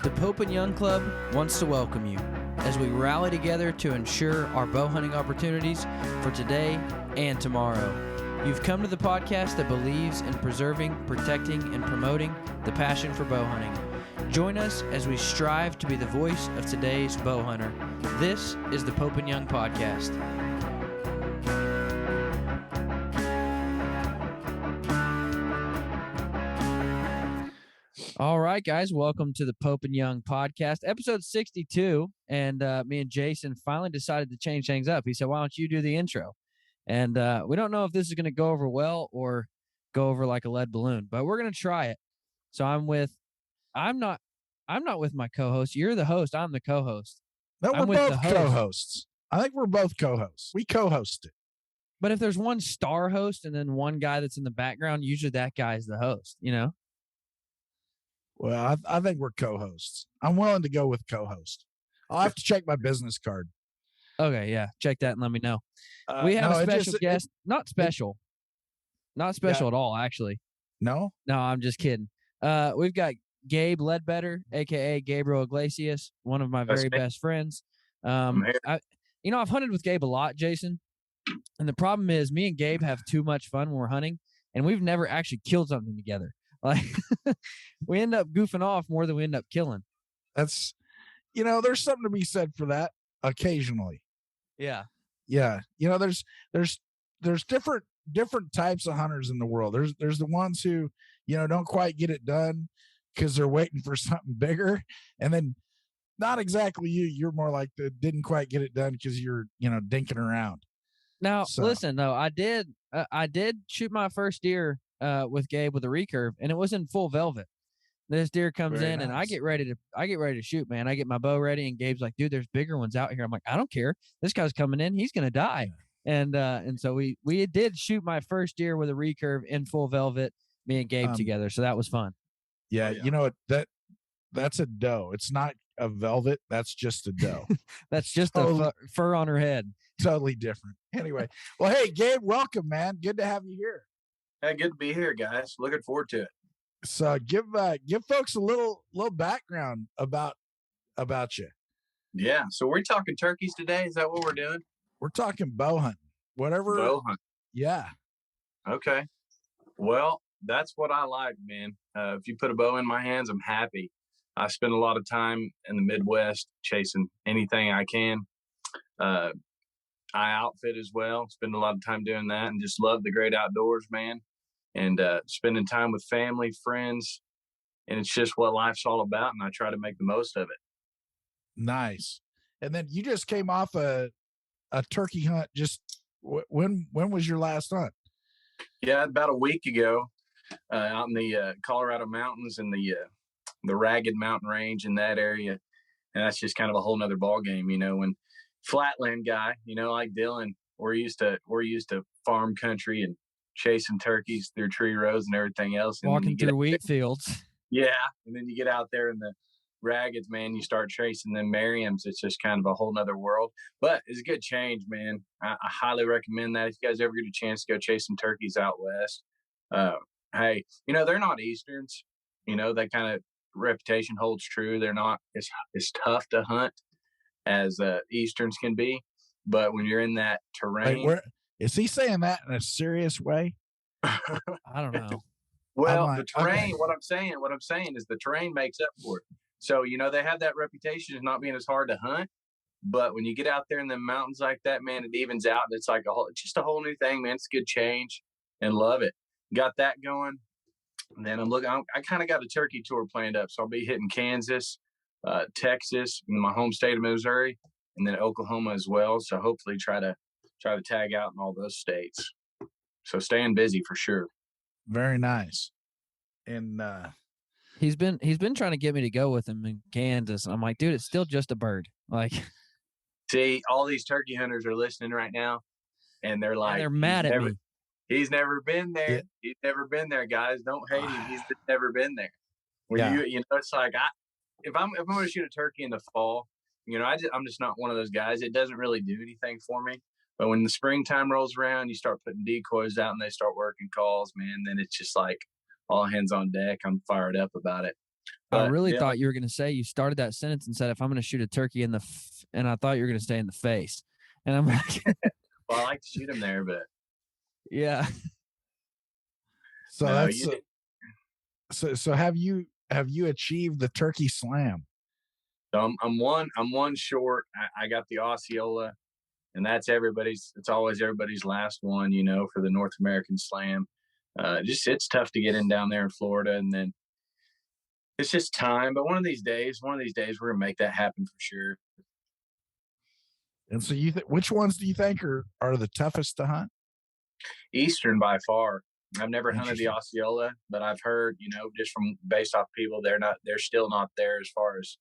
The Pope and Young Club wants to welcome you as we rally together to ensure our bow hunting opportunities for today and tomorrow. You've come to the podcast that believes in preserving, protecting, and promoting the passion for bow hunting. Join us as we strive to be the voice of today's bow hunter. This is the Pope and Young Podcast. All right, guys, welcome to the Pope and Young Podcast, episode 62. And me and Jason finally decided to change things up. He said, why don't you do the intro? And we don't know if this is going to go over well or go over like a lead balloon, but we're going to try it. So I'm not with my co-host. You're the host. I'm the co-host. No, we're both co-hosts. I think we're both co-hosts. We co-host it. But if there's one star host and then one guy that's in the background, usually that guy is the host, you know? Well, I think we're co-hosts. I'm willing to go with co-host. I'll have to check my business card. Okay, yeah. Check that and let me know. We have a special guest. Not special at all, actually. No, I'm just kidding. We've got Gabe Ledbetter, a.k.a. Gabriel Iglesias, one of my very best friends. I've hunted with Gabe a lot, Jason. And the problem is me and Gabe have too much fun when we're hunting, and we've never actually killed something together. Like, we end up goofing off more than we end up killing. That's, there's something to be said for that occasionally. Yeah. Yeah. There's different types of hunters in the world. There's the ones who, don't quite get it done because they're waiting for something bigger. And then not exactly you. You're more like the didn't quite get it done because you're, dinking around. Now, listen, though, I did shoot my first deer with Gabe with a recurve, and it was in full velvet. This deer comes Very in, nice. and I get ready to shoot, man. I get my bow ready, and Gabe's like, "Dude, there's bigger ones out here." I'm like, "I don't care. This guy's coming in. He's gonna die." Yeah. And so we did shoot my first deer with a recurve in full velvet, me and Gabe together. So that was fun. Yeah, that's a doe. It's not a velvet. That's just a doe. That's just a fur on her head. Totally different. Anyway, well, hey, Gabe, welcome, man. Good to have you here. Hey, good to be here, guys. Looking forward to it. So give folks a little background about you. Yeah. So we're talking turkeys today. Is that what we're doing? We're talking bow hunting. Whatever. Bow hunt. Yeah. Okay. Well, that's what I like, man. If you put a bow in my hands, I'm happy. I spend a lot of time in the Midwest chasing anything I can. I outfit as well. Spend a lot of time doing that and just love the great outdoors, man. And spending time with family, friends, and it's just what life's all about, and I try to make the most of it. Nice. And then you just came off a turkey hunt. Just when was your last hunt? Yeah, about a week ago, out in the Colorado mountains and the Ragged Mountain Range in that area, and that's just kind of a whole nother ball game, when flatland guy, like Dylan, we're used to farm country and chasing turkeys through tree rows and everything else. And walking through wheat fields. Yeah. And then you get out there in the Raggeds, man, you start chasing them Merriams. It's just kind of a whole nother world, but it's a good change, man. I highly recommend that. If you guys ever get a chance to go chase some turkeys out west, hey, they're not Easterns, that kind of reputation holds true. They're not as tough to hunt as Easterns can be. But when you're in that terrain, is he saying that in a serious way? I don't know. Well, the terrain, okay. What I'm saying is the terrain makes up for it. So, they have that reputation as not being as hard to hunt. But when you get out there in the mountains like that, man, it evens out. And it's like just a whole new thing, man. It's a good change and love it. Got that going. And then I kind of got a turkey tour planned up. So I'll be hitting Kansas, Texas, and my home state of Missouri, and then Oklahoma as well. So hopefully try to tag out in all those states. So staying busy for sure. Very nice. And he's been trying to get me to go with him in Kansas. And I'm like, dude, it's still just a bird. Like, see, all these turkey hunters are listening right now, and they're like, they're mad at me. He's never been there. Yeah. He's never been there, guys. Don't hate him. He's just never been there. It's like if I'm going to shoot a turkey in the fall, I'm just not one of those guys. It doesn't really do anything for me. But when the springtime rolls around, you start putting decoys out and they start working calls, man. Then it's just like all hands on deck. I'm fired up about it. I But really yeah, thought you were going to say, you started that sentence and said, if I'm going to shoot a turkey and I thought you were going to say in the face. And I'm like, well, I like to shoot them there, but yeah. So no, that's so have you achieved the turkey slam? So I'm one short. I got the Osceola, and that's everybody's. It's always everybody's last one, for the North American Slam. Just it's tough to get in down there in Florida, and then it's just time. But one of these days, we're gonna make that happen for sure. And so which ones do you think are the toughest to hunt? Eastern by far. I've never hunted the Interesting. Osceola, but I've heard, just from based off people, they're still not there as far as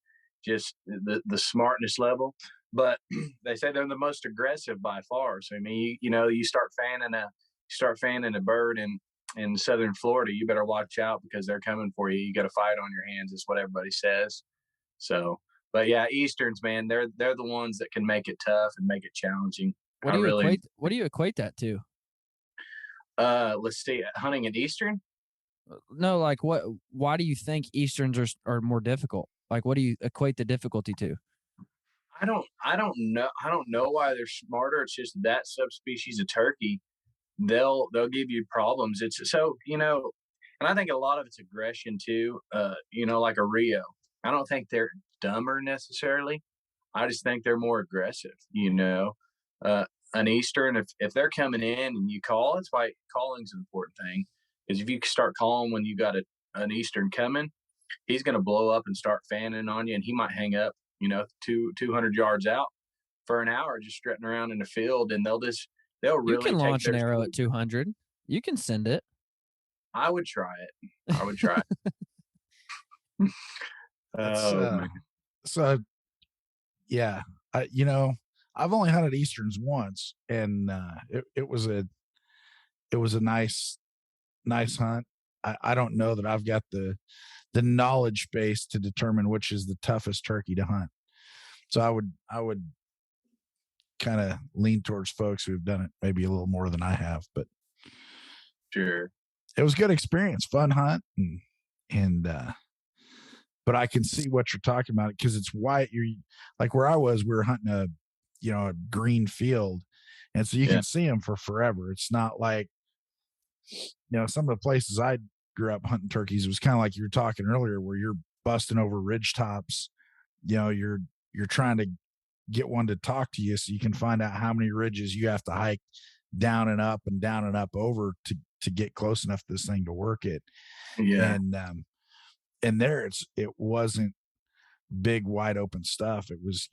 just the smartness level. But they say they're the most aggressive by far. So I mean, you start fanning a bird in southern Florida, you better watch out because they're coming for you. You got a fight on your hands, is what everybody says. So, but yeah, Easterns, man, they're the ones that can make it tough and make it challenging. What do you equate that to? Let's see, hunting an Eastern. No, like why do you think Easterns are more difficult? Like, what do you equate the difficulty to? I don't know. I don't know why they're smarter. It's just that subspecies of turkey, they'll give you problems. It's so, and I think a lot of it's aggression too. Like a Rio. I don't think they're dumber necessarily. I just think they're more aggressive. Uh, an Eastern, if they're coming in and you call, it's why calling's an important thing. Because if you start calling when you got an Eastern coming, he's going to blow up and start fanning on you, and he might hang up, 200 yards out for an hour just strutting around in the field, and they'll really You can launch an arrow at speed. 200. You can send it. I would try it. I would try it. Man. So yeah, I've only hunted Easterns once, and it was a nice hunt. I don't know that I've got the knowledge base to determine which is the toughest turkey to hunt. So I would kind of lean towards folks who have done it maybe a little more than I have, but Sure. it was a good experience, fun hunt, and but I can see what you're talking about because it's white. You're like where I was, we were hunting a green field, and so you can see them for forever. It's not like some of the places I grew up hunting turkeys, it was kind of like you were talking earlier, where you're busting over ridge tops. You're trying to get one to talk to you so you can find out how many ridges you have to hike down and up over to get close enough to this thing to work it. Yeah. And there it wasn't big wide open stuff. It was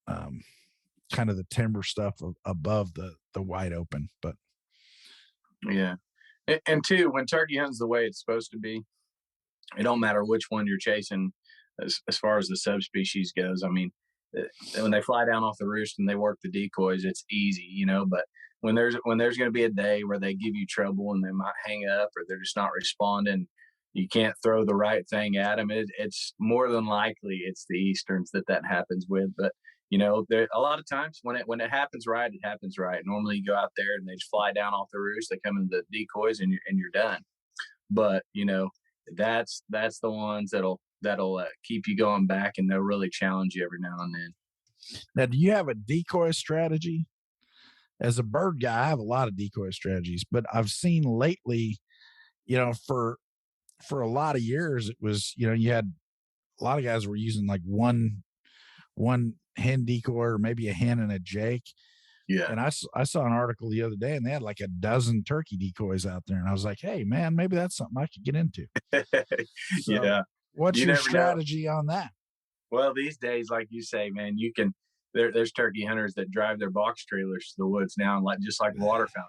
kind of the timber stuff above the wide open. But Yeah. And two, when turkey hunting's the way it's supposed to be, it don't matter which one you're chasing as far as the subspecies goes. I mean, when they fly down off the roost and they work the decoys, it's easy, but when there's going to be a day where they give you trouble and they might hang up or they're just not responding, you can't throw the right thing at them. It's more than likely it's the Easterns that happens with. But there a lot of times when it happens right, it happens right. Normally you go out there and they just fly down off the roost, they come into the decoys and you're done. But that's the ones that'll keep you going back, and they'll really challenge you every now and then. Now, do you have a decoy strategy? As a bird guy, I have a lot of decoy strategies, but I've seen lately, for a lot of years, it was, you had a lot of guys were using like one hen decoy or maybe a hen and a jake. Yeah. And I saw an article the other day and they had like a dozen turkey decoys out there. And I was like, hey, man, maybe that's something I could get into. So, yeah. What's your strategy on that? Well, these days, like you say, man, there's turkey hunters that drive their box trailers to the woods now, and just like waterfowl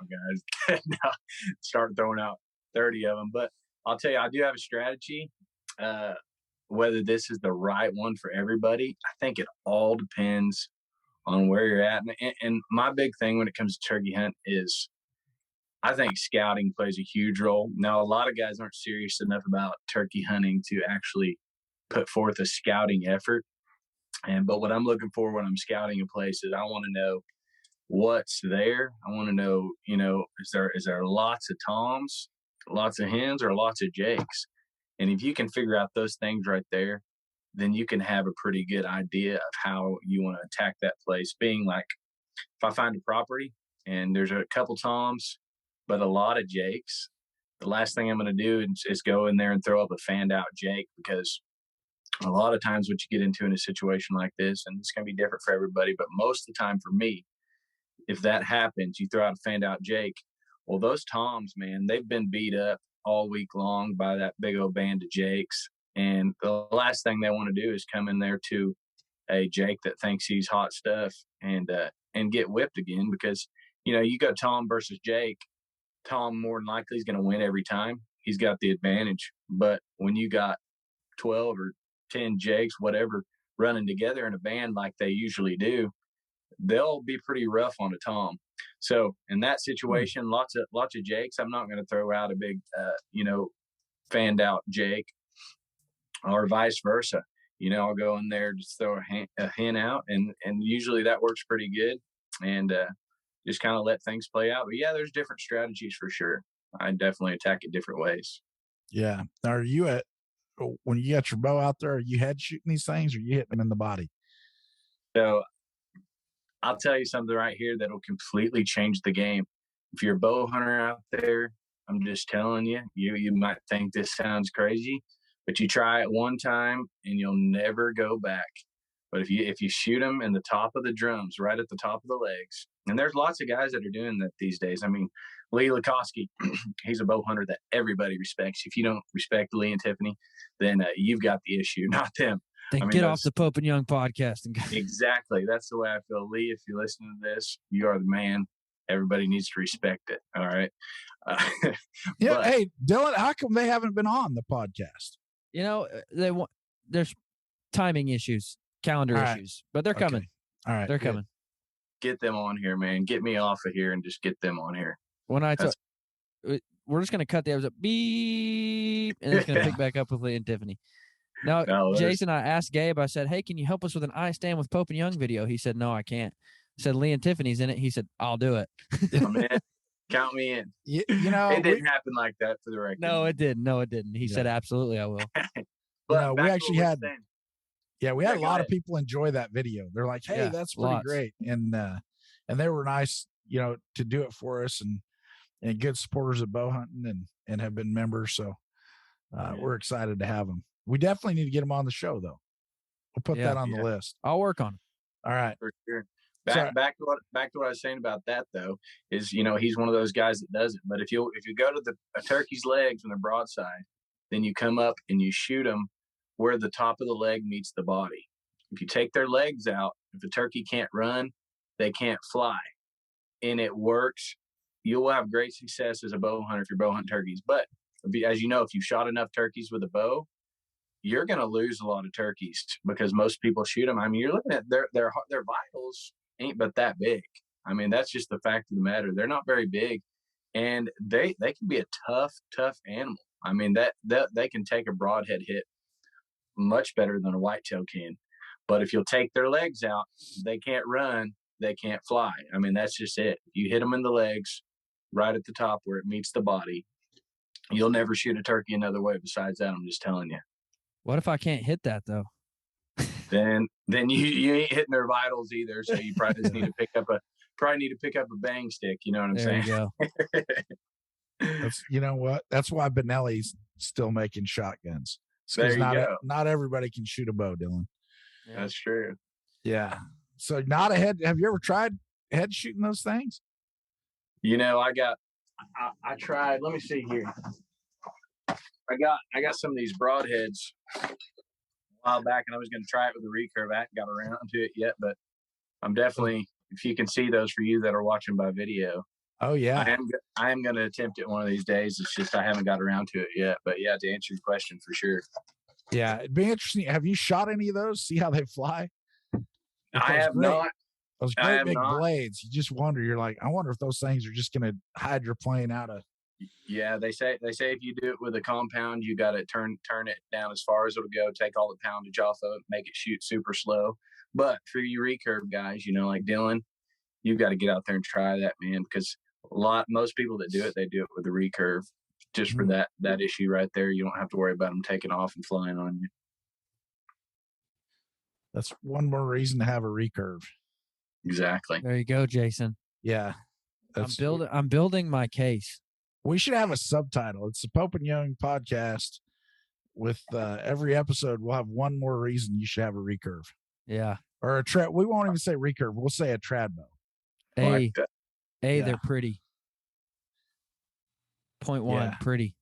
guys, now start throwing out 30 of them. But I'll tell you, I do have a strategy. Whether this is the right one for everybody, I think it all depends on where you're at. And my big thing when it comes to turkey hunt is I think scouting plays a huge role. Now, a lot of guys aren't serious enough about turkey hunting to actually put forth a scouting effort. But what I'm looking for when I'm scouting a place is I want to know what's there. I want to know, is there lots of toms, lots of hens, or lots of jakes? And if you can figure out those things right there, then you can have a pretty good idea of how you want to attack that place. Being like, if I find a property and there's a couple toms, but a lot of jakes, the last thing I'm going to do is go in there and throw up a fanned out jake, because a lot of times what you get into in a situation like this, and it's going to be different for everybody, but most of the time for me, if that happens, you throw out a fanned out jake. Well, those toms, man, they've been beat up all week long by that big old band of jakes. And the last thing they want to do is come in there to a jake that thinks he's hot stuff and get whipped again, because, you know, you go Tom versus Jake, Tom more than likely is going to win every time. He's got the advantage. But when you got 12 or 10 jakes, whatever, running together in a band like they usually do, they'll be pretty rough on a tom. So in that situation, lots of jakes. I'm not going to throw out a big, fanned out jake, or vice versa. You know, I'll go in there, just throw a hen out, and usually that works pretty good, and just kind of let things play out. But yeah, there's different strategies for sure. I definitely attack it different ways. Yeah. Are you when you got your bow out there, are you head shooting these things, or you hitting them in the body? So I'll tell you something right here that'll completely change the game. If you're a bow hunter out there, I'm just telling you, you might think this sounds crazy, but you try it one time and you'll never go back. But if you shoot them in the top of the drums, right at the top of the legs, and there's lots of guys that are doing that these days. I mean, Lee Lakowski, he's a bow hunter that everybody respects. If you don't respect Lee and Tiffany, then you've got the issue, not them. Then get off the Pope and Young podcast. Exactly. That's the way I feel. Lee, if you listen to this, you are the man. Everybody needs to respect it. All right. Yeah. But, hey, Dylan, how come they haven't been on the podcast? You know, there's timing issues, calendar issues, but they're coming. All right. They're coming. Get them on here, man. Get me off of here and just get them on here. When we're just going to cut the episode, beep, and it's going to pick back up with Lee and Tiffany. Now, Jason, I asked Gabe, I said, hey, can you help us with an I Stand with Pope and Young video? He said, no, I can't. I said, Lee and Tiffany's in it. He said, I'll do it. I'm in. Count me in. You know, it didn't happen like that, for the record. No, it didn't. He said, absolutely, I will. But we actually had, we had a lot of people enjoy that video. They're like, hey, that's pretty great. And they were nice, to do it for us, and good supporters of bow hunting and have been members. So we're excited to have them. We definitely need to get them on the show, though. We'll put that on the list. I'll work on it. All right. For sure. Back to what I was saying about that, though, is, he's one of those guys that does it. But if you go to a turkey's legs when they're broadside, then you come up and you shoot them where the top of the leg meets the body. If you take their legs out, if a turkey can't run, they can't fly. And it works. You'll have great success as a bow hunter if you're bow hunting turkeys. But as you know, if you've shot enough turkeys with a bow, you're going to lose a lot of turkeys, because most people shoot them. I mean, you're looking at their vitals ain't but that big. I mean, that's just the fact of the matter. They're not very big, and they can be a tough animal. I mean, that they can take a broadhead hit much better than a whitetail can. But if you'll take their legs out, they can't run, they can't fly. I mean, that's just it. You hit them in the legs right at the top where it meets the body, you'll never shoot a turkey another way besides that. I'm just telling you. What if I can't hit that, though? Then you ain't hitting their vitals either. So you probably just need to pick up a bang stick. You know what I'm saying? There you go. You know what? That's why Benelli's still making shotguns. There you go. Not everybody can shoot a bow, Dylan. Yeah. That's true. Yeah. So not a head. Have you ever tried head shooting those things? I tried. Let me see here. I got some of these broadheads a while back, and I was going to try it with a recurve. I haven't got around to it yet, but I'm definitely, if you can see those for you that are watching by video. Oh yeah. I am going to attempt it one of these days. It's just I haven't got around to it yet. But yeah, to answer your question, for sure. Yeah, it'd be interesting. Have you shot any of those? See how they fly? I have not. Those great big blades. You just wonder. You're like, I wonder if those things are just going to hydroplane out of. Yeah, they say if you do it with a compound, you got to turn it down as far as it'll go. Take all the poundage off of it, make it shoot super slow. But for you recurve guys, like Dylan, you've got to get out there and try that, man. Because most people that do it, they do it with a recurve. just for that issue right there. You don't have to worry about them taking off and flying on you. That's one more reason to have a recurve. Exactly. There you go, Jason. Yeah. I'm building my case. We should have a subtitle. It's the Pope and Young podcast. With every episode, we'll have one more reason you should have a recurve. Yeah. Or a trad. We won't even say recurve. We'll say a trad bow. Hey, Yeah. They're pretty. Point one, pretty.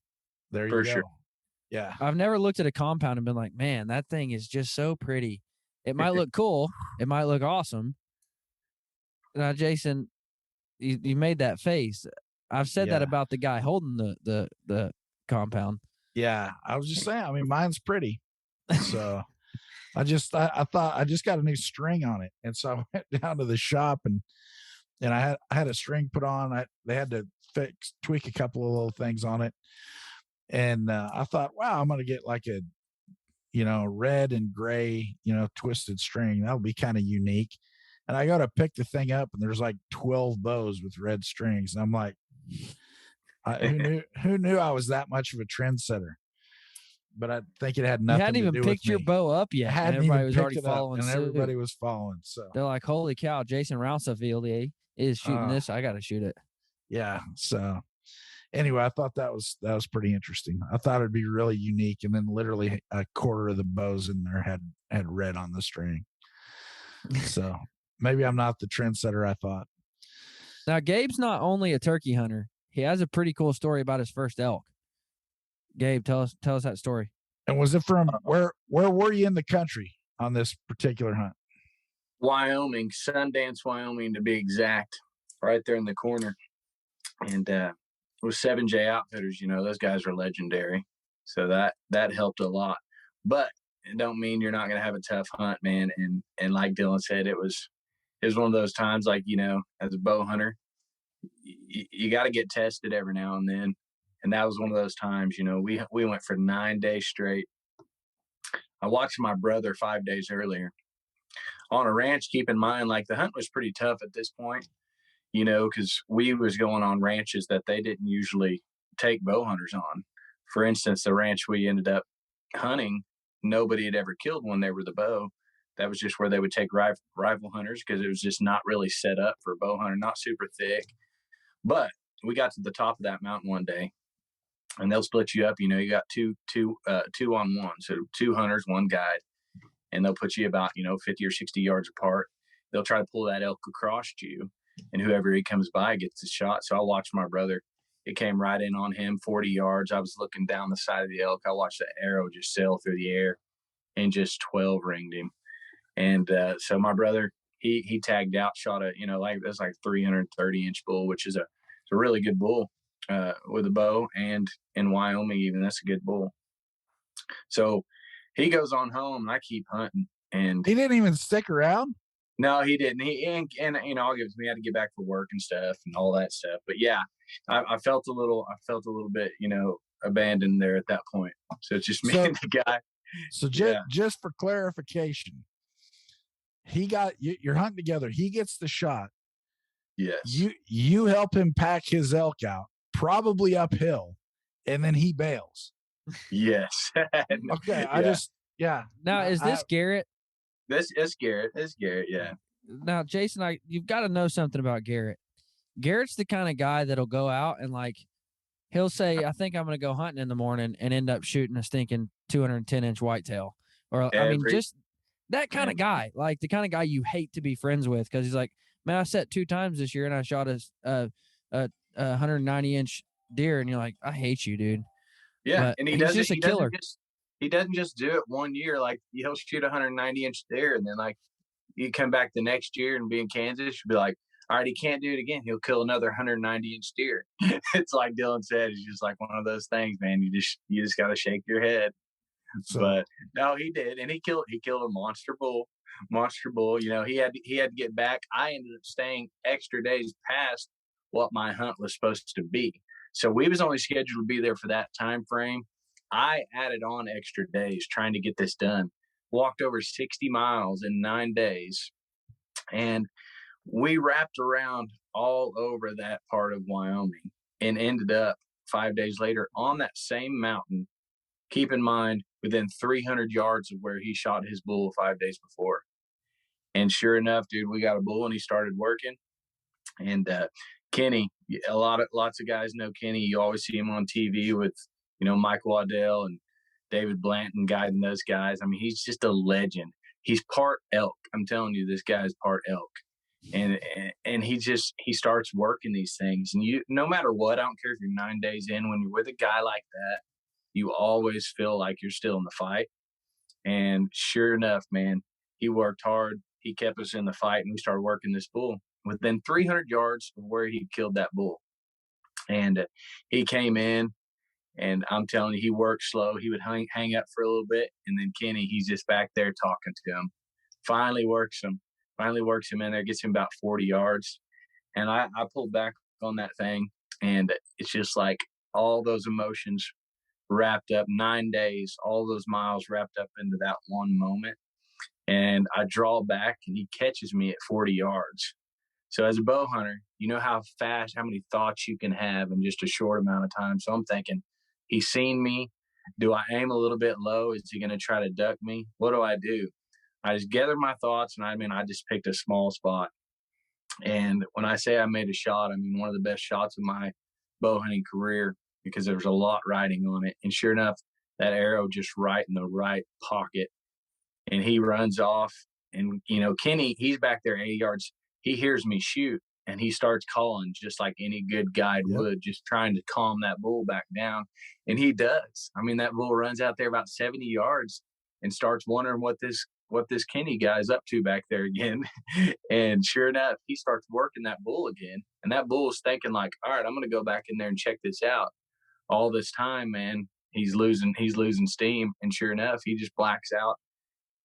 There you For go. sure. Yeah. I've never looked at a compound and been like, man, that thing is just so pretty. It might look cool. It might look awesome. Now, Jason, you made that face. I've said that about the guy holding the compound. Yeah. I was just saying, I mean, mine's pretty. So I thought I just got a new string on it. And so I went down to the shop and I had a string put on. They had to tweak a couple of little things on it. And I thought, wow, I'm going to get like a, red and gray, twisted string. That'll be kind of unique. And I go to pick the thing up and there's like 12 bows with red strings. And I'm like, who knew I was that much of a trendsetter? But I think it had nothing to do with me. You hadn't even picked your bow up yet. And everybody was already following and suit. everybody was following. So they're like, holy cow, Jason Rousefield is shooting this. I got to shoot it. Yeah. So anyway, I thought that was pretty interesting. I thought it'd be really unique. And then literally a quarter of the bows in there had red on the string. So maybe I'm not the trendsetter I thought. Now, Gabe's not only a turkey hunter. He has a pretty cool story about his first elk. Gabe, tell us that story. And was it from where were you in the country on this particular hunt? Wyoming, Sundance, Wyoming, to be exact, right there in the corner. And with 7J Outfitters, those guys are legendary. So that helped a lot. But it don't mean you're not going to have a tough hunt, man. And like Dylan said, it was one of those times, like, as a bow hunter, you got to get tested every now and then. And that was one of those times, we went for 9 days straight. I watched my brother 5 days earlier on a ranch. Keep in mind, like, the hunt was pretty tough at this point, because we was going on ranches that they didn't usually take bow hunters on. For instance, the ranch we ended up hunting, nobody had ever killed when they were the bow. That was just where they would take rifle hunters because it was just not really set up for a bow hunter, not super thick. But we got to the top of that mountain one day, and they'll split you up. You got two on one, so 2 hunters, 1 guide, and they'll put you about 50 or 60 yards apart. They'll try to pull that elk across you, and whoever he comes by gets the shot. So I watched my brother. It came right in on him, 40 yards. I was looking down the side of the elk. I watched the arrow just sail through the air and just 12 ringed him. And so my brother, he tagged out, shot a, that's like 330-inch bull, which is a really good bull with a bow. And in Wyoming, even, that's a good bull. So he goes on home, and I keep hunting. And he didn't even stick around? No, he didn't. And I'll give it to me. I had to get back for work and stuff and all that stuff. But yeah, I felt a little bit, abandoned there at that point. So it's just me and the guy. So just for clarification, you're hunting together. He gets the shot. Yes. You help him pack his elk out, probably uphill, and then he bails. Yes. Okay. Now, is this Garrett? This is Garrett. It's Garrett, yeah. Now, Jason, you've got to know something about Garrett. Garrett's the kind of guy that'll go out and, like, he'll say, I think I'm going to go hunting in the morning, and end up shooting a stinking 210-inch whitetail. Or, just that kind of guy, like the kind of guy you hate to be friends with, because he's like, man, I set 2 times this year, and I shot a 190-inch deer, and you're like, I hate you, dude. Yeah, but and he's just a killer. He doesn't just do it one year. Like, he'll shoot a 190-inch deer, and then, like, you come back the next year and be in Kansas, you'll be like, all right, he can't do it again. He'll kill another 190-inch deer. It's like Dylan said, it's just like one of those things, man. You just got to shake your head. But no, he did, and he killed a monster bull. He had to get back. I ended up staying extra days past what my hunt was supposed to be. So we was only scheduled to be there for that time frame. I added on extra days trying to get this done. Walked over 60 miles in 9 days, and we wrapped around all over that part of Wyoming and ended up 5 days later on that same mountain. Keep in mind, within 300 yards of where he shot his bull 5 days before. And sure enough, dude, we got a bull and he started working. And Kenny, lots of guys know Kenny. You always see him on TV with, Michael Waddell and David Blanton guiding those guys. I mean, he's just a legend. He's part elk. I'm telling you, this guy is part elk. And he starts working these things. And no matter what, I don't care if you're 9 days in, when you're with a guy like that, you always feel like you're still in the fight. And sure enough, man, he worked hard. He kept us in the fight, and we started working this bull within 300 yards of where he killed that bull. And he came in, and I'm telling you, he worked slow. He would hang up for a little bit, and then Kenny, he's just back there talking to him. Finally works him in there, gets him about 40 yards. And I pulled back on that thing, and it's just like all those emotions wrapped up, 9 days, all those miles wrapped up into that one moment. And I draw back, and he catches me at 40 yards. So as a bow hunter, you know how many thoughts you can have in just a short amount of time. So I'm thinking, he's seen me. Do I aim a little bit low? Is he going to try to duck me? What do? I just gathered my thoughts, and I just picked a small spot. And when I say I made a shot, I mean one of the best shots of my bow hunting career, because there was a lot riding on it. And sure enough, that arrow just right in the right pocket. And he runs off. And, Kenny, he's back there 80 yards. He hears me shoot, and he starts calling just like any good guide would, just trying to calm that bull back down. And he does. I mean, that bull runs out there about 70 yards and starts wondering what this Kenny guy's up to back there again. And sure enough, he starts working that bull again. And that bull is thinking like, all right, I'm going to go back in there and check this out. All this time, man, he's losing steam. And sure enough, he just blacks out,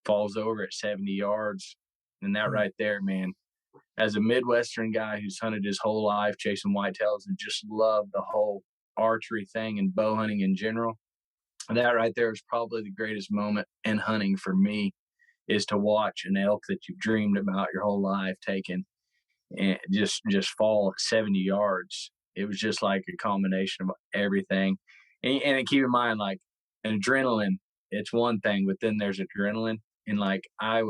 falls over at 70 yards. And that right there, man, as a Midwestern guy who's hunted his whole life chasing whitetails and just loved the whole archery thing and bow hunting in general, that right there is probably the greatest moment in hunting for me, is to watch an elk that you've dreamed about your whole life taken and just fall at 70 yards. It was just like a combination of everything. And keep in mind, like, an adrenaline, it's one thing, but then there's adrenaline. And like, I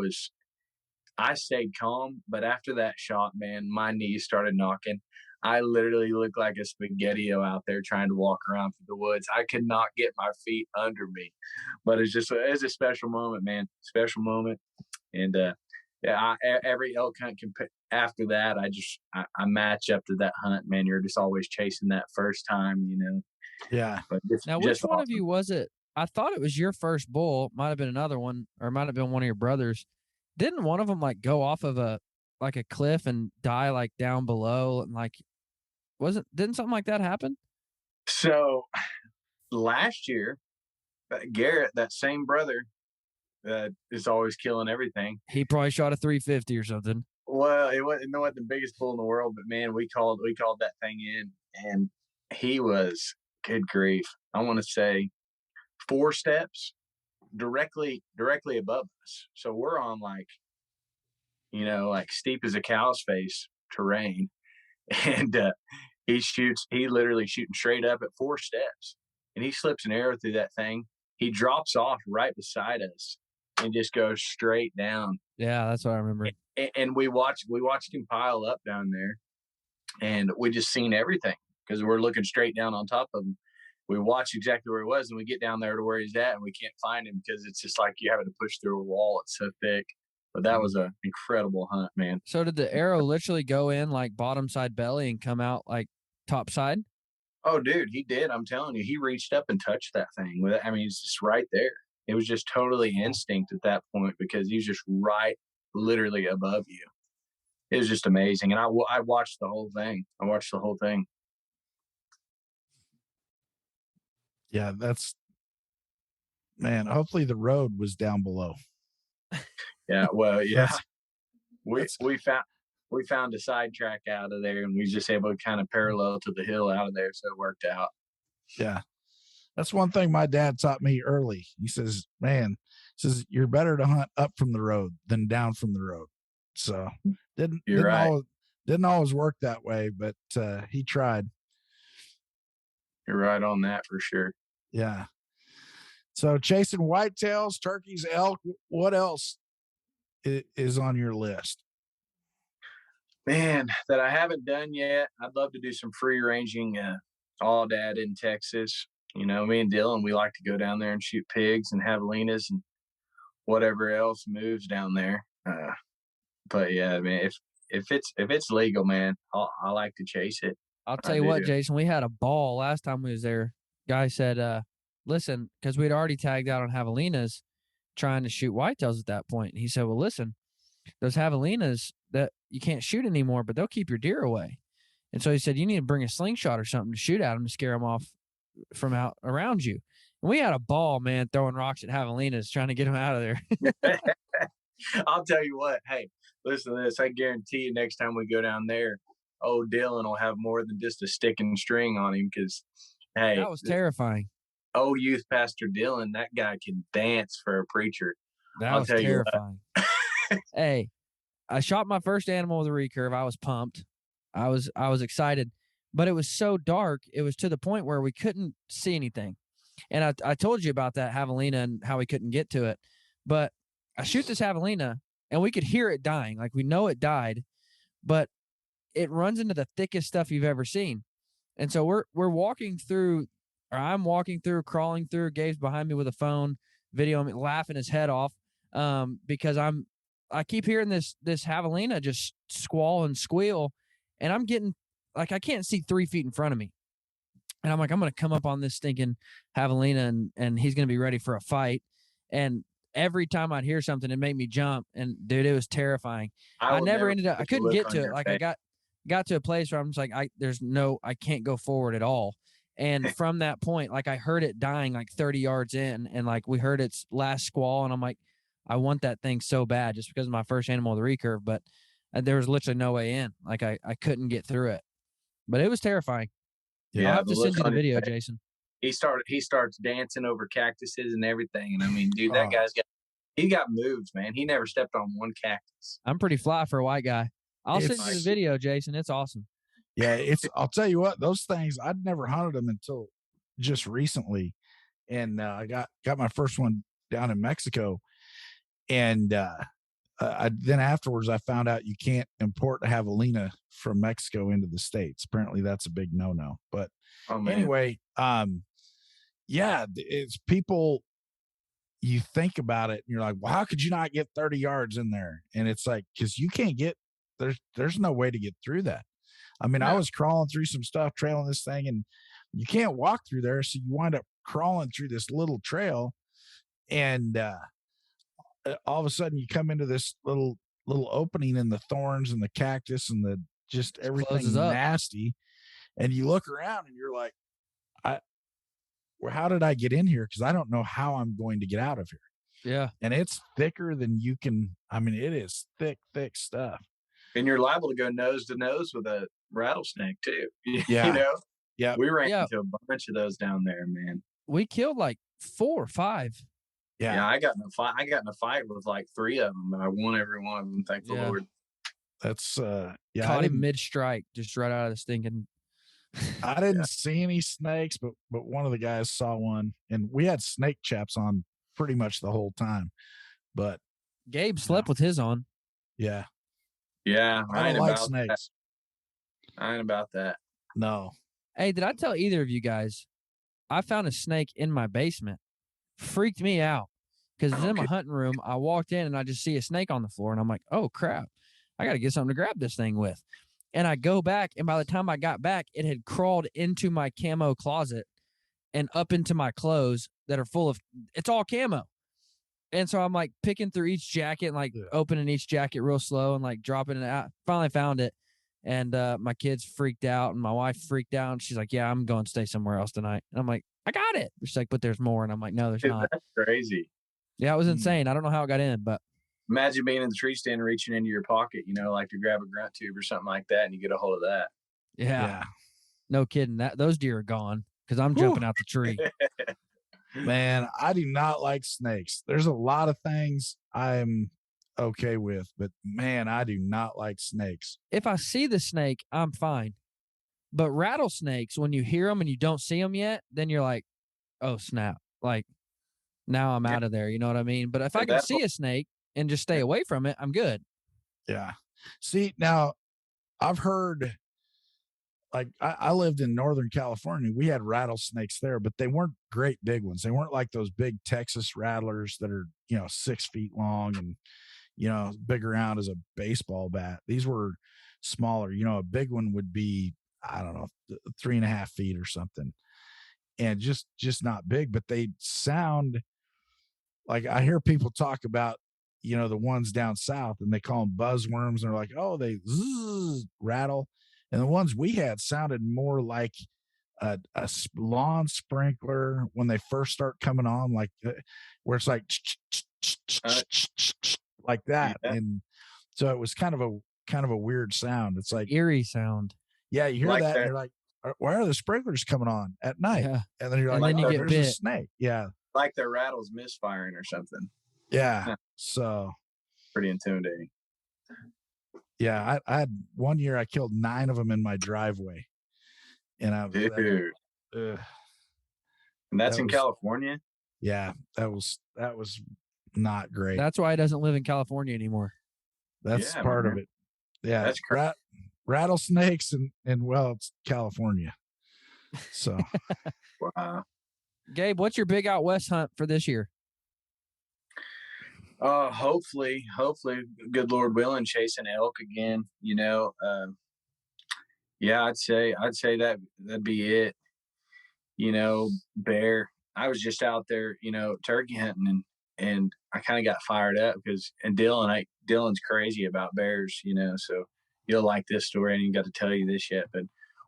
stayed calm, but after that shot, man, my knees started knocking. I literally looked like a spaghetti-o out there trying to walk around through the woods. I could not get my feet under me, but it's a special moment, man. Special moment. And every elk hunt after that, I match up to that hunt, man. You're just always chasing that first time, Yeah. But Now, which one of you was it? I thought it was your first bull. Might have been another one, or might have been one of your brothers. Didn't one of them like go off of a cliff and die like down below, and like didn't something like that happen? So last year, Garrett, that same brother that is always killing everything, he probably shot a 350 or something. Well, it wasn't the biggest bull in the world, but man, we called that thing in, and he was, good grief, I want to say 4 steps directly above us. So we're on like steep as a cow's face terrain. And he literally shooting straight up at 4 steps, and he slips an arrow through that thing. He drops off right beside us and just goes straight down. Yeah, that's what I remember. And we watched him pile up down there, and we just seen everything because we're looking straight down on top of him. We watched exactly where he was, and we get down there to where he's at, and we can't find him because it's just like you having to push through a wall. It's so thick. But that was an incredible hunt, man. So did the arrow literally go in like bottom side belly and come out like top side? Oh, dude, he did. I'm telling you, he reached up and touched that thing. I mean, it's just right there. It was just totally instinct at that point because he was just right, literally above you. It was just amazing. And I watched the whole thing. Yeah, man, hopefully the road was down below. Yeah, well, yeah. We found a sidetrack out of there, and we was just able to kind of parallel to the hill out of there, so it worked out. Yeah. That's one thing my dad taught me early. He says, you're better to hunt up from the road than down from the road. So didn't always work that way, but he tried. You're right on that for sure. Yeah. So chasing whitetails, turkeys, elk. What else is on your list? Man, that I haven't done yet. I'd love to do some free ranging aoudad in Texas. You know, me and Dylan, we like to go down there and shoot pigs and javelinas and whatever else moves down there. But yeah, man, if it's legal, man, I like to chase it. I'll tell you what, Jason, we had a ball last time we was there. Guy said, listen, because we'd already tagged out on javelinas trying to shoot whitetails at that point. And he said, well, listen, those javelinas that you can't shoot anymore, but they'll keep your deer away. And so he said, you need to bring a slingshot or something to shoot at them to scare them off from out around you. And we had a ball, man, throwing rocks at javelinas, trying to get them out of there. I'll tell you what, hey, listen to this. I guarantee you next time we go down there, old Dylan will have more than just a stick and string on him because, hey. That was terrifying. Old youth pastor Dylan, that guy can dance for a preacher. That was terrifying. Hey, I shot my first animal with a recurve. I was pumped. I was excited, but it was so dark. It was to the point where we couldn't see anything. And I told you about that javelina and how we couldn't get to it. But I shoot this javelina and we could hear it dying. Like we know it died, but it runs into the thickest stuff you've ever seen. And so we're walking through, or I'm walking through, crawling through. Gabe's behind me with a phone, videoing me, laughing his head off, because I keep hearing this javelina just squall and squeal, and I'm getting like I can't see 3 feet in front of me, and I'm like I'm gonna come up on this stinking javelina and he's gonna be ready for a fight, and every time I'd hear something, it made me jump, and dude, it was terrifying. I never ended up. I couldn't get to it. Like I got to a place where I'm just like I can't go forward at all. And from that point, like I heard it dying like 30 yards in, and like we heard its last squall, and I'm like, I want that thing so bad just because of my first animal with a recurve, but there was literally no way in. Like I couldn't get through it, but it was terrifying. Yeah, I'll have to send you the video, Jason. He starts dancing over cactuses and everything, and I mean, dude, that guy's got moves, man. He never stepped on one cactus. I'm pretty fly for a white guy. I'll send you the video, Jason. It's awesome. Yeah, I'll tell you what, those things, I'd never hunted them until just recently. And I got my first one down in Mexico. And then afterwards, I found out you can't import a javelina from Mexico into the States. Apparently that's a big no-no. But anyway, yeah, it's people, you think about it and you're like, well, how could you not get 30 yards in there? And it's like, because you can't get, there's no way to get through that. I mean, I was crawling through some stuff, trailing this thing, and you can't walk through there. So you wind up crawling through this little trail, and all of a sudden you come into this little opening in the thorns and the cactus and the just everything nasty. And you look around and you're like, how did I get in here? Because I don't know how I'm going to get out of here. Yeah. And it's thicker than you can. I mean, it is thick stuff. And you're liable to go nose to nose with a rattlesnake too. Yeah. You know? Yeah. We ran into a bunch of those down there, man. We killed like 4 or 5. Yeah. I got in a fight with like 3 of them, and I won every one of them. Thank the Lord. That's caught him mid-strike, just right out of the stinking. I didn't see any snakes, but one of the guys saw one, and we had snake chaps on pretty much the whole time. But Gabe slept with his on. Yeah. Yeah, I don't like snakes. I ain't about that. No. Hey, did I tell either of you guys? I found a snake in my basement. Freaked me out because it was in my hunting room. I walked in and I just see a snake on the floor, and I'm like, "Oh crap! I got to get something to grab this thing with." And I go back, and by the time I got back, it had crawled into my camo closet and up into my clothes that are full of. It's all camo. And so I'm like picking through each jacket and like opening each jacket real slow and like dropping it out. Finally found it. And my kids freaked out and my wife freaked out. And she's like, yeah, I'm going to stay somewhere else tonight. And I'm like, I got it. She's like, but there's more. And I'm like, no, there's not. That's crazy. Yeah, it was insane. I don't know how it got in, but. Imagine being in the tree stand reaching into your pocket, like to grab a grunt tube or something like that, and you get a hold of that. Yeah. No kidding. Those deer are gone because I'm jumping out the tree. Man, I do not like snakes. There's a lot of things I'm okay with, but man, I do not like snakes. If I see the snake, I'm fine. But rattlesnakes, when you hear them and you don't see them yet, then you're like, oh, snap. Like, now I'm out of there. You know what I mean? But if I can see a snake and just stay away from it, I'm good. Yeah. See, now I've heard, like, I lived in Northern California. We had rattlesnakes there, but they weren't great big ones. They weren't like those big Texas rattlers that are, 6 feet long and, big around as a baseball bat. These were smaller. A big one would be, I don't know, 3.5 feet or something. And just not big, but they sound like, I hear people talk about, the ones down south, and they call them buzzworms. And they're like, oh, they rattle. And the ones we had sounded more like a lawn sprinkler when they first start coming on, like where it's like like that. Yeah. And so it was kind of a weird sound. It's like eerie sound. Yeah, you hear Like that, that. and you're like, why are the sprinklers coming on at night? Yeah. And then you're And like, then you oh, get there's a bit. snake. Yeah. Like their rattles misfiring or something. Yeah. Yeah. So Pretty intimidating. yeah, I had one year I killed 9 of them in my driveway. And Dude. And that's in California? Yeah, that was not great. That's why he doesn't live in California anymore. That's Yeah, part of man. it. Yeah. That's crazy. Rattlesnakes and well, it's California. So Wow. Gabe, what's your big out west hunt for this year? Hopefully, good Lord willing, chasing elk again. Yeah, I'd say that'd be it. Bear. I was just out there, turkey hunting, and I kind of got fired up because Dylan's crazy about bears, so you'll like this story. I ain't got to tell you this yet, but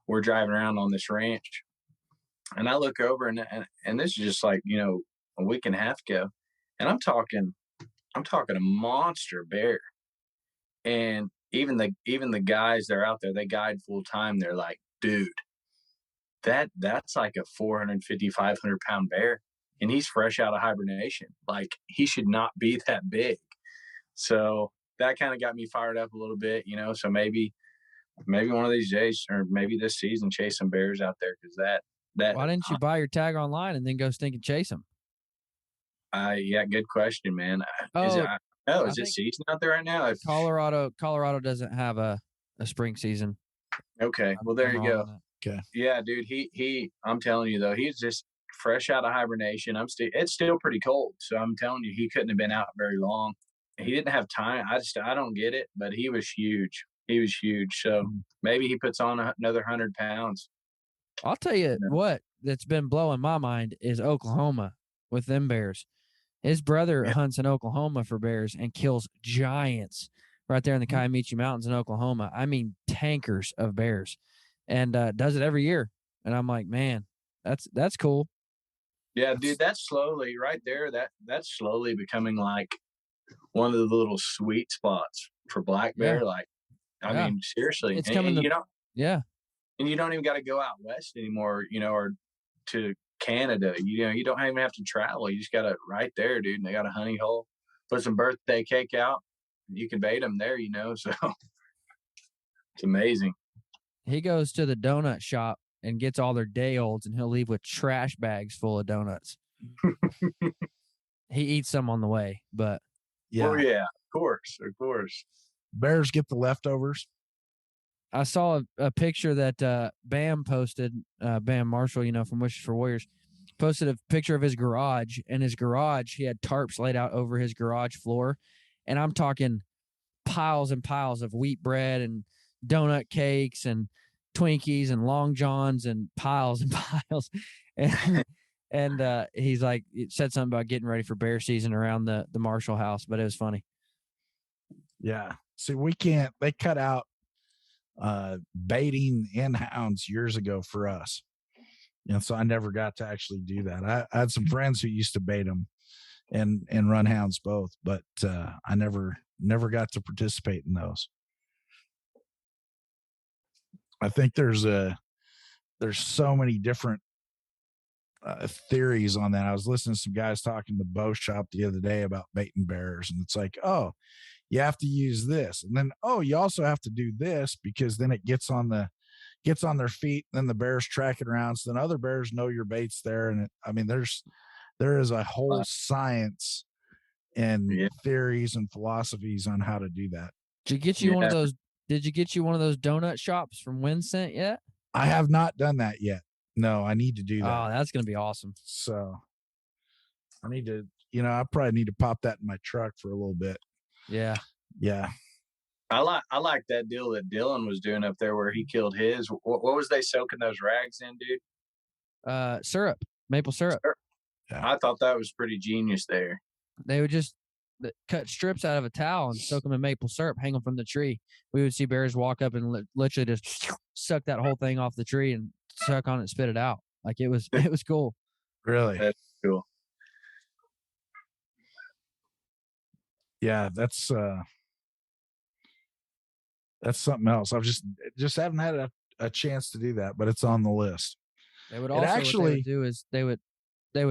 we're driving around on this ranch, and I look over and this is just like, a week and a half ago, and I'm talking a monster bear. And even the guys that are out there, they guide full time. They're like, dude, that's like a 450, 500 pound bear. And he's fresh out of hibernation. Like, he should not be that big. So that kind of got me fired up a little bit, so maybe one of these days, or maybe this season, chase some bears out there. Cause that, Why didn't you buy your tag online and then go stink and chase them? Yeah, good question, man. Is it season out there right now? Colorado doesn't have a spring season. Okay. Well, there you go. okay. Yeah, dude. He I'm telling you though, he's just fresh out of hibernation. It's still pretty cold. So I'm telling you, he couldn't have been out very long. He didn't have time. I don't get it, but he was huge. So maybe he puts on another 100 pounds. I'll tell you what that's been blowing my mind is Oklahoma with them bears. His brother hunts in Oklahoma for bears and kills giants right there in the Kiamichi Mountains in Oklahoma. I mean, tankers of bears, and does it every year. And I'm like, man, that's cool. Yeah, dude, that's slowly right there. That's slowly becoming like one of the little sweet spots for black bear. Yeah. Like, I mean, seriously, it's coming. And you don't even got to go out west anymore, or to Canada. You don't even have to travel. You just got it right there, dude. And they got a honey hole. Put some birthday cake out. You can bait them there, so it's amazing. He goes to the donut shop and gets all their day olds, and he'll leave with trash bags full of donuts. He eats some on the way, but yeah. Oh yeah, of course. Bears get the leftovers. I saw a picture that Bam posted, Bam Marshall, from Wishes for Warriors, posted a picture of his garage. And his garage, he had tarps laid out over his garage floor. And I'm talking piles and piles of wheat bread and donut cakes and Twinkies and Long Johns and piles and piles. And he's like, it said something about getting ready for bear season around the Marshall house, but it was funny. Yeah. See, they cut out baiting and hounds years ago for us. So I never got to actually do that. I had some friends who used to bait them and run hounds both, but I never got to participate in those. I think there's so many different theories on that. I was listening to some guys talking to Bow Shop the other day about baiting bears, and it's like, oh, you have to use this, and then you also have to do this because then it gets on the gets on their feet, and then the bear's tracking around. So then other bears know your bait's there. And there is a whole science and theories and philosophies on how to do that. Did you get you one of those? Did you get you one of those donut shops from Winsent yet? I have not done that yet. No, I need to do that. Oh, that's going to be awesome. So I need to, I probably need to pop that in my truck for a little bit. Yeah. Yeah. I like that deal that Dylan was doing up there where he killed his. What was they soaking those rags in, dude? Syrup, maple syrup. Yeah. I thought that was pretty genius there. They would just cut strips out of a towel and soak them in maple syrup, hang them from the tree. We would see bears walk up and literally just suck that whole thing off the tree and suck on it and spit it out. Like it was cool. Really? That's cool. Yeah, that's something else. I've just haven't had a chance to do that, but it's on the list. They would also what they would do is they would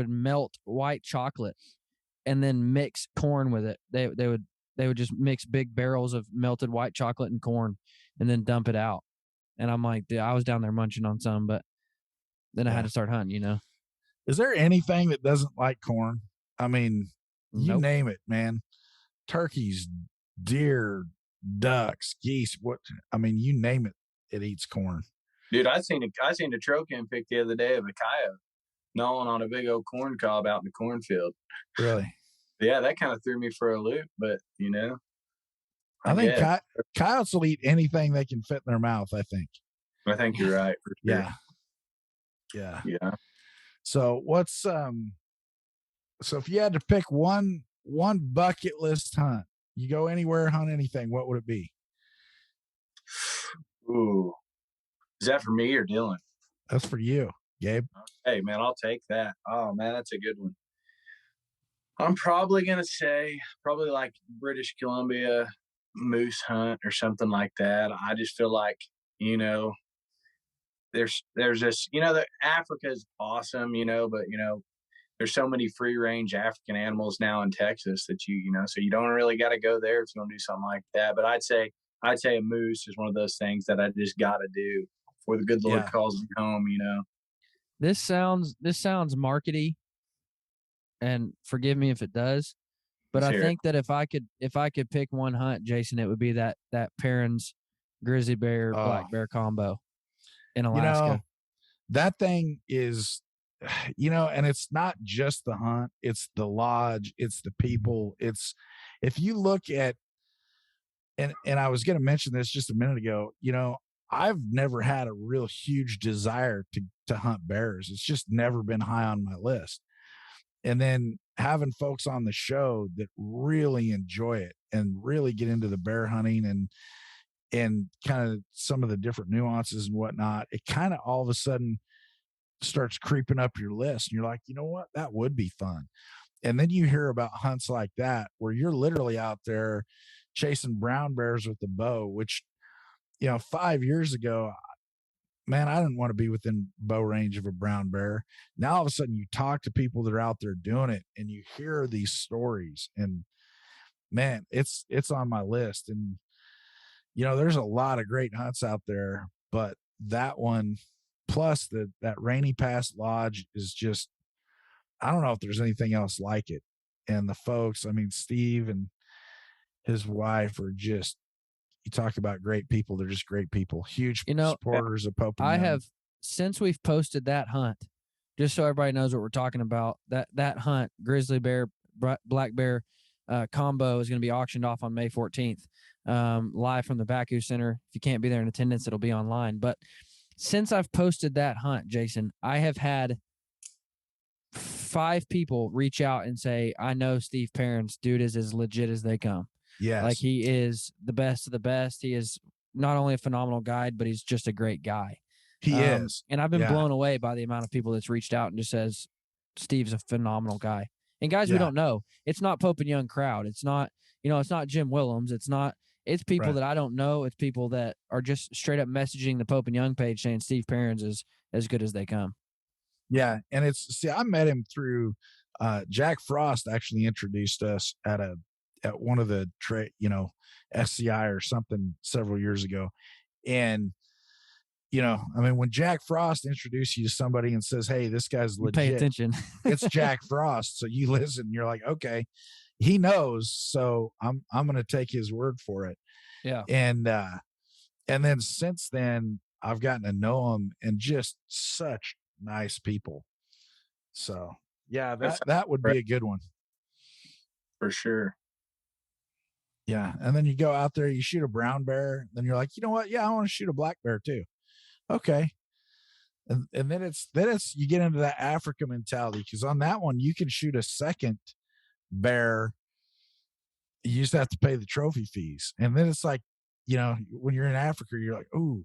melt white chocolate and then mix corn with it. They would just mix big barrels of melted white chocolate and corn and then dump it out. And I'm like, dude, I was down there munching on some, but then I had to start hunting, Is there anything that doesn't like corn? I mean, you name it, man. Turkeys, deer, ducks, geese, you name it, it eats corn. Dude, I seen a trochem pic the other day of a coyote gnawing on a big old corn cob out in the cornfield. Really? Yeah, that kind of threw me for a loop, but I think coyotes will eat anything they can fit in their mouth, I think. I think you're right. For sure. Yeah. So what's so if you had to pick one bucket list hunt, you go anywhere, hunt anything, what would it be? Ooh. Is that for me or Dylan? That's for you, Gabe. Hey, man, I'll take that. Oh, man, that's a good one. I'm probably going to say like British Columbia moose hunt or something like that. I just feel like, there's this, that Africa is awesome, but, there's so many free range African animals now in Texas that so you don't really got to go there if you want to do something like that. But I'd say a moose is one of those things that I just got to do before the good Lord calls me home, This sounds markety, and forgive me if it does, but I think that if I could pick one hunt, Jason, it would be that Perrin's grizzly bear black bear combo in Alaska. That thing is, and it's not just the hunt, it's the lodge, it's the people. It's, if you look at, and I was going to mention this just a minute ago, I've never had a real huge desire to hunt bears. It's just never been high on my list. And then having folks on the show that really enjoy it and really get into the bear hunting and kind of some of the different nuances and whatnot, it kind of all of a sudden starts creeping up your list. And you're like, you know what? That would be fun. And then you hear about hunts like that, where you're literally out there chasing brown bears with the bow, which, 5 years ago, man, I didn't want to be within bow range of a brown bear. Now, all of a sudden you talk to people that are out there doing it and you hear these stories, and man, it's on my list. And, there's a lot of great hunts out there, but that one, plus that Rainy Pass Lodge is just, I don't know if there's anything else like it. And the folks, Steve and his wife are just, you talk about great people. They're just great people. Huge supporters of Pope and I Young. have, since we've posted that hunt, just so everybody knows what we're talking about, that hunt, grizzly bear, black bear combo, is going to be auctioned off on May 14th, live from the Baku Center. If you can't be there in attendance, it'll be online. But since I've posted that hunt, Jason, I have had 5 people reach out and say, I know Steve Perrin's dude is as legit as they come. Yes. Like, he is the best of the best. He is not only a phenomenal guide, but he's just a great guy. He is. And I've been blown away by the amount of people that's reached out and just says, Steve's a phenomenal guy. And guys we don't know. It's not Pope and Young crowd. It's not, it's not Jim Willems. It's people that I don't know. It's people that are just straight up messaging the Pope and Young page saying Steve Perrin's is as good as they come. Yeah. And I met him through Jack Frost actually introduced us at one of the SCI or something several years ago. And, I mean, when Jack Frost introduces you to somebody and says, "Hey, this guy's You pay legit," attention. it's Jack Frost. So you listen, you're like, okay, he knows. So I'm going to take his word for it. Yeah. And then since then, I've gotten to know them and just such nice people. So yeah, that would be a good one. For sure. Yeah. And then you go out there, you shoot a brown bear, then you're like, you know what? Yeah, I want to shoot a black bear too. Okay. And then it's you get into that Africa mentality, because on that one you can shoot a second bear. You just have to pay the trophy fees. And then it's like, when you're in Africa, you're like, ooh,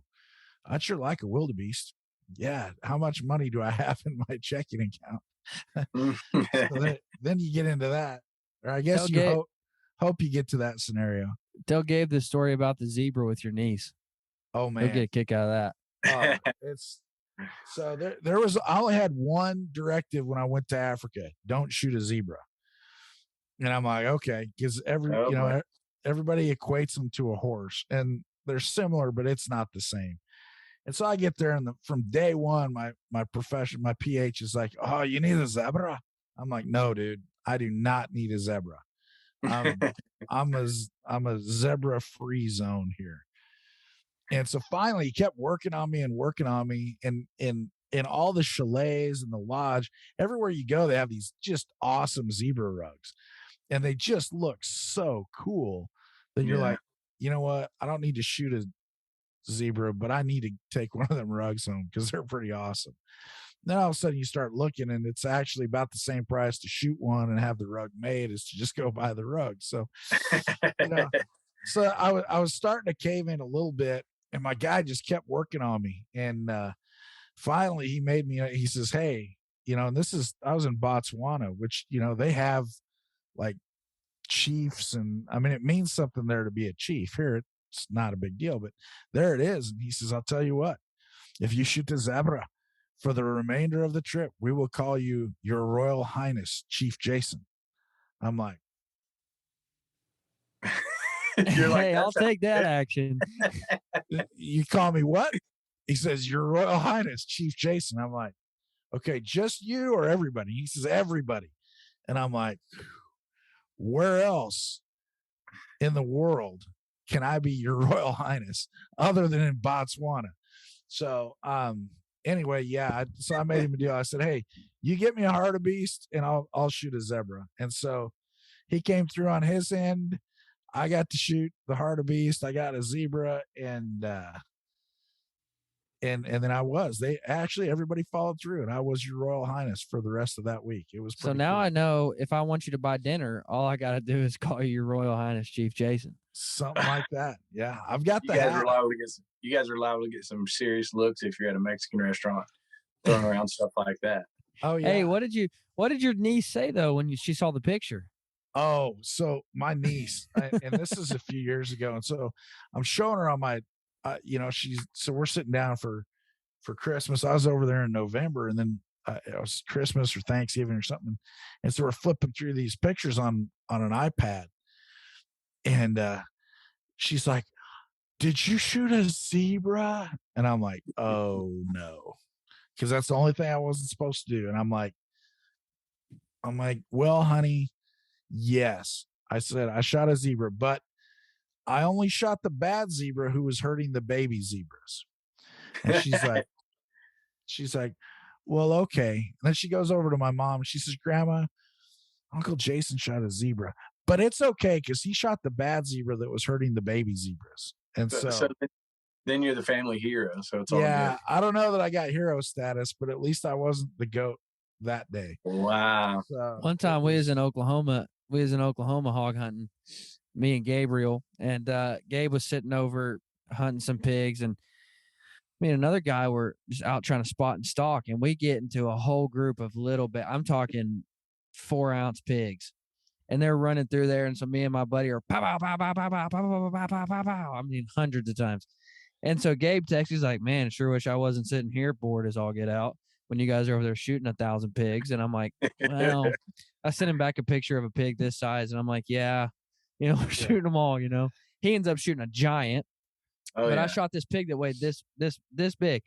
I'd sure like a wildebeest. Yeah. How much money do I have in my checking account? So then you get into that. Or I guess hope you get to that scenario. Tell Gabe the story about the zebra with your niece. Oh man, He'll get a kick out of that. So there was, I only had one directive when I went to Africa: don't shoot a zebra. And I'm like, okay, because everybody equates them to a horse, and they're similar, but it's not the same. And so I get there, and from day one, my profession, my PH is like, oh, you need a zebra? I'm like, no, dude, I do not need a zebra. I'm a zebra-free zone here. And so finally, he kept working on me, and in all the chalets and the lodge, everywhere you go, they have these just awesome zebra rugs, and they just look so cool that you're like, you know what? I don't need to shoot a zebra, but I need to take one of them rugs home because they're pretty awesome. Then all of a sudden you start looking, and it's actually about the same price to shoot one and have the rug made as to just go buy the rug. So, so I was starting to cave in a little bit, and my guy just kept working on me. And finally he made me, he says, hey, and I was in Botswana, which, they have like chiefs. And I mean, it means something there to be a chief. Here, it's not a big deal, but there it is. And he says, I'll tell you what, if you shoot the zebra for the remainder of the trip, we will call you Your Royal Highness, Chief Jason. I'm like, You're like, hey, I'll take that action. You call me what? He says, Your Royal Highness, Chief Jason. I'm like, okay, just you or everybody? He says, everybody. And I'm like, where else in the world can I be Your Royal Highness other than in Botswana? So, anyway, so I made him a deal. I said, hey, you get me a hartebeest and I'll shoot a zebra. And so he came through on his end. I got to shoot the hartebeest. I got a zebra, and then everybody followed through, and I was Your Royal Highness for the rest of that week. It was so now cool. I know if I want you to buy dinner, all I got to do is call you Your Royal Highness Chief Jason. Something like that. Yeah, I've got the hat. You guys are liable to get some serious looks if you're at a Mexican restaurant throwing around stuff like that. Oh yeah. Hey, what did your niece say though when she saw the picture? Oh, so my niece, and this is a few years ago, and so I'm showing her on my, so we're sitting down for Christmas. I was over there in November, and then it was Christmas or Thanksgiving or something, and so we're flipping through these pictures on an iPad, and she's like, "Did you shoot a zebra?" And I'm like, "Oh no," because that's the only thing I wasn't supposed to do. And I'm like, "Well, honey, yes." I said, I shot a zebra, but I only shot the bad zebra who was hurting the baby zebras. And she's like, well, okay. And then she goes over to my mom and she says, Grandma, Uncle Jason shot a zebra, but it's okay because he shot the bad zebra that was hurting the baby zebras. And so then you're the family hero. So it's all good. I don't know that I got hero status, but at least I wasn't the goat that day. Wow. So one time we was in Oklahoma hog hunting, me and Gabriel, and Gabe was sitting over hunting some pigs, and me and another guy were just out trying to spot and stalk, and we get into a whole group of I'm talking 4-ounce pigs, and they're running through there, and so me and my buddy are pow pow pow pow pow pow pow pow pow pow pow. I mean, hundreds of times. And so Gabe texts, he's like, man, sure wish I wasn't sitting here bored as all get out when you guys are over there shooting 1,000 pigs. And I'm like, well, I sent him back a picture of a pig this size, and I'm like, yeah, we're shooting them all, He ends up shooting a giant, Oh, but yeah. I shot this pig that weighed this big,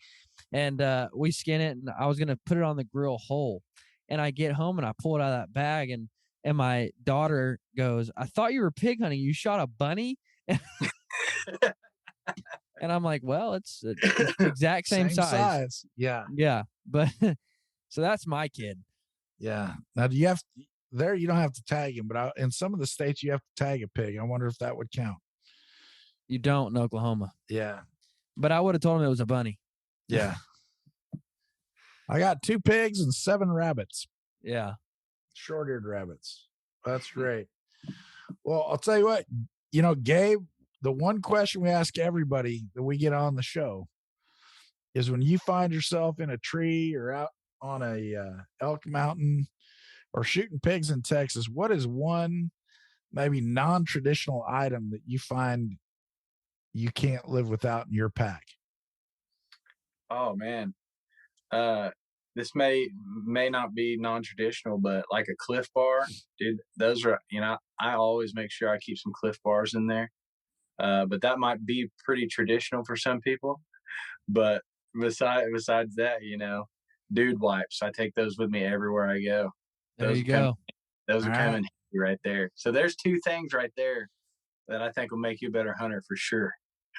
and we skin it, and I was gonna put it on the grill whole, and I get home and I pull it out of that bag, and my daughter goes, "I thought you were pig hunting. You shot a bunny?" And I'm like, "Well, it's the exact same size." Yeah. Yeah, but so that's my kid. Yeah. Now, do you have there? You don't have to tag him, but in some of the states you have to tag a pig. I wonder if that would count. You don't in Oklahoma, Yeah. but I would have told him it was a bunny. Yeah. I got 2 pigs and 7 rabbits, Yeah. short-eared rabbits. That's great. Well, I'll tell you what, Gabe, the one question we ask everybody that we get on the show is when you find yourself in a tree or out on a elk mountain or shooting pigs in Texas, what is one maybe non-traditional item that you find you can't live without in your pack? Oh man. This may not be non-traditional, but like a Cliff Bar, dude, those are, I always make sure I keep some Cliff Bars in there. But that might be pretty traditional for some people. But besides that, dude wipes, I take those with me everywhere I go. There you go. Those are All coming right there. So there's 2 things right there that I think will make you a better hunter for sure.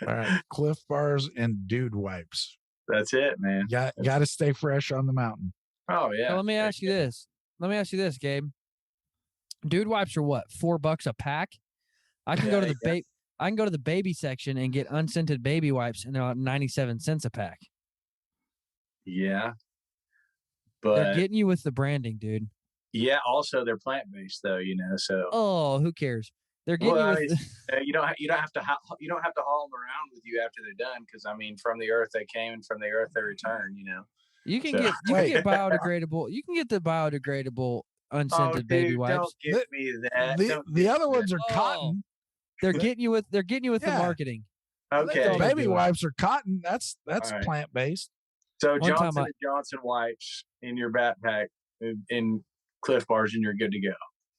All right. Cliff Bars and dude wipes. That's it, man. Got to stay fresh on the mountain. Oh yeah. So let me ask you this, Gabe. Dude wipes are what, $4 a pack? I can go to the baby section and get unscented baby wipes, and they're like 97 cents a pack. Yeah. But they're getting you with the branding, dude. Yeah, also they're plant-based though, so oh, who cares? They're getting you with you don't have to haul them around with you after they're done, because from the earth they came and from the earth they return, You can get biodegradable. You can get the biodegradable unscented baby wipes. Don't give me that. The other ones are cotton. They're getting you with the marketing. Okay. Baby wipes are cotton. That's right. plant based. So Johnson & Johnson wipes in your backpack in Cliff Bars and you're good to go.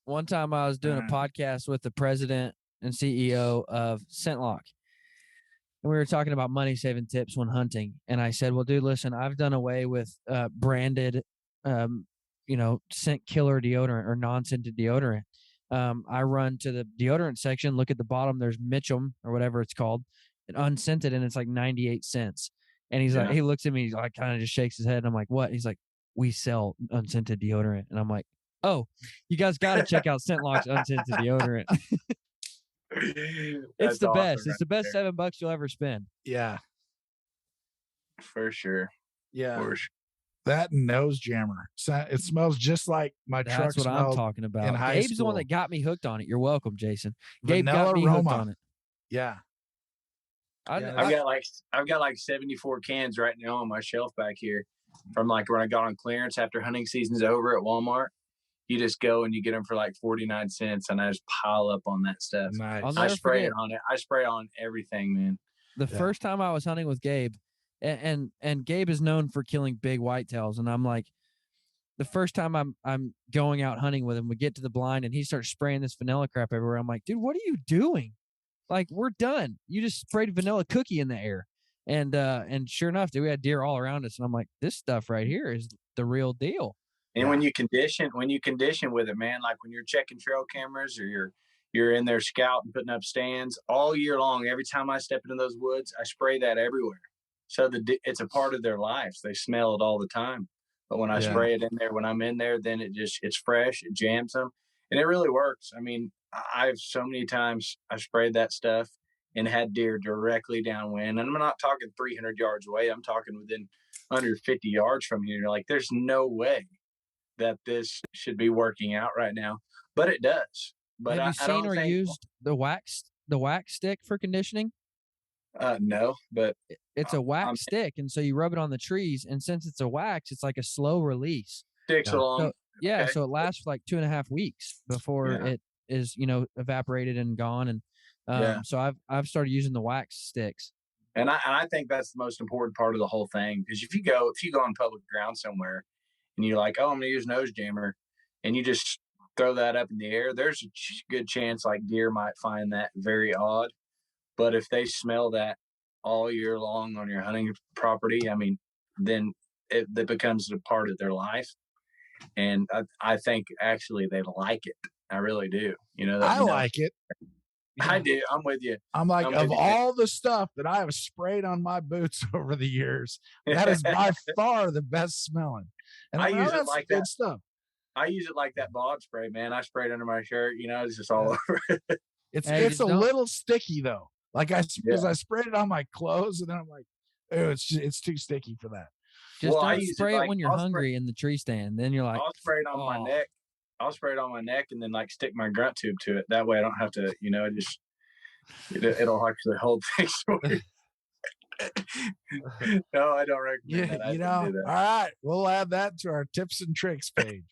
One time I was doing a podcast with the president and CEO of ScentLock. And we were talking about money saving tips when hunting. And I said, well, dude, listen, I've done away with branded, scent killer deodorant or non-scented deodorant. I run to the deodorant section, look at the bottom, there's Mitchum or whatever it's called, and unscented, and it's like 98 cents. And he's like, he looks at me, he's like, kind of just shakes his head. And I'm like, what? He's like, we sell unscented deodorant. And I'm like, oh, you guys got to check out ScentLock's unscented deodorant. It's the best. It's the best $7 you'll ever spend. Yeah. For sure. Yeah. For sure. That nose jammer. It smells just like my truck. That's what I'm talking about. Gabe's the one that got me hooked on it. You're welcome, Jason. Gabe got me hooked on it. Yeah. I've got like 74 cans right now on my shelf back here from like when I got on clearance after hunting season's over at Walmart. You just go and you get them for like 49 cents, and I just pile up on that stuff. Nice. I spray it on it. I spray on everything, man. The first time I was hunting with Gabe, and Gabe is known for killing big whitetails, and I'm like, the first time I'm going out hunting with him, we get to the blind and he starts spraying this vanilla crap everywhere. I'm like, dude, what are you doing? Like, we're done. You just sprayed vanilla cookie in the air. And sure enough, dude, we had deer all around us. And I'm like, this stuff right here is the real deal. And when you condition with it, man, like when you're checking trail cameras or you're in there scouting, putting up stands all year long, every time I step into those woods, I spray that everywhere. So it's a part of their lives. They smell it all the time. But when I spray it in there, when I'm in there, then it's fresh, it jams them. And it really works. I mean, I've so many times I sprayed that stuff and had deer directly downwind. And I'm not talking 300 yards away. I'm talking within under 50 yards from here. Like, there's no way that this should be working out right now, but it does. But have you seen or used the wax stick for conditioning? No, but it's a wax stick, and so you rub it on the trees, and since it's a wax, it's like a slow release. Sticks along. So, so it lasts for like 2.5 weeks before it is, evaporated and gone. And so I've started using the wax sticks. And I think that's the most important part of the whole thing, because if you go on public ground somewhere and you're like, oh, I'm going to use nose jammer, and you just throw that up in the air, there's a good chance like deer might find that very odd. But if they smell that all year long on your hunting property, I mean, then it becomes a part of their life. And I think actually they like it. I really do. I like it. I do. I'm with you. I'm like, I'm of with you. all the stuff that I have sprayed on my boots over the years, that is by far the best smelling. And I use it that's like good that. stuff. I use it like that bod spray, man. I spray it under my shirt. It's just all over. It's Hey, it's a little sticky though. Like because Yeah. I sprayed it on my clothes, and then I'm like, oh, it's too sticky for that. Just Well, I don't use it spray it like- when you're I'll spray- hungry in the tree stand. Then you're like, I'll spray it on my neck. I'll spray it on my neck and then like stick my grunt tube to it. That way I don't have to, just it'll actually hold things for me. No, I don't recommend that. I You didn't know, do that. all right, we'll add that to our tips and tricks page.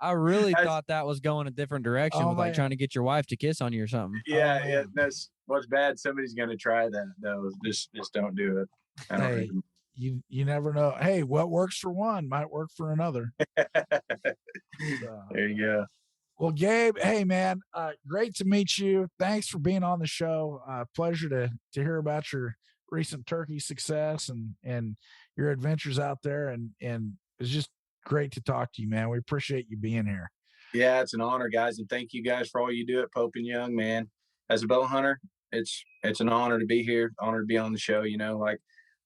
I really That's- thought that was going a different direction Oh, with like man. trying to get your wife to kiss on you or something. Yeah, Oh, yeah. man. That's what's bad. Somebody's gonna try that though. Just don't do it. I don't Hey, recommend you never know. Hey, what works for one might work for another. There you go. Well, Gabe, hey man, great to meet you. Thanks for being on the show. Pleasure to hear about your recent turkey success and your adventures out there. And it's just great to talk to you, man. We appreciate you being here. Yeah, it's an honor, guys, and thank you guys for all you do at Pope and Young, man. As a bow hunter, it's an honor to be here, honor to be on the show.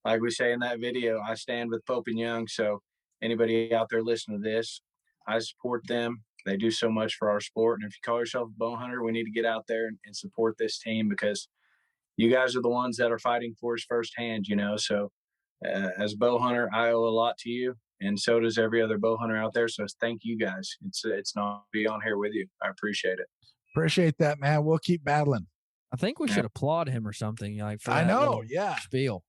Like we say in that video, I stand with Pope and Young. So anybody out there listening to this, I support them. They do so much for our sport. And if you call yourself a bow hunter, we need to get out there and support this team because you guys are the ones that are fighting for us firsthand, So as a bow hunter, I owe a lot to you. And so does every other bow hunter out there. So thank you guys. It's not to be on here with you. I appreciate it. Appreciate that, man. We'll keep battling. I think we should applaud him or something like for I that know, little yeah. spiel.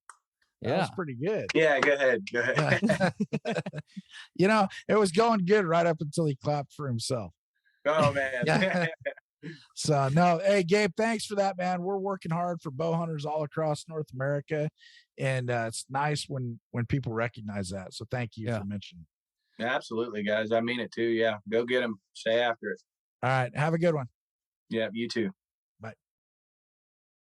That was pretty good. Yeah, go ahead. Go ahead. It was going good right up until he clapped for himself. Oh man. Yeah. So no, hey Gabe, thanks for that, man. We're working hard for bow hunters all across North America, and it's nice when people recognize that. So thank you for mentioning. Absolutely, guys. I mean it too. Yeah, go get them. Stay after it. All right, have a good one. Yeah, you too.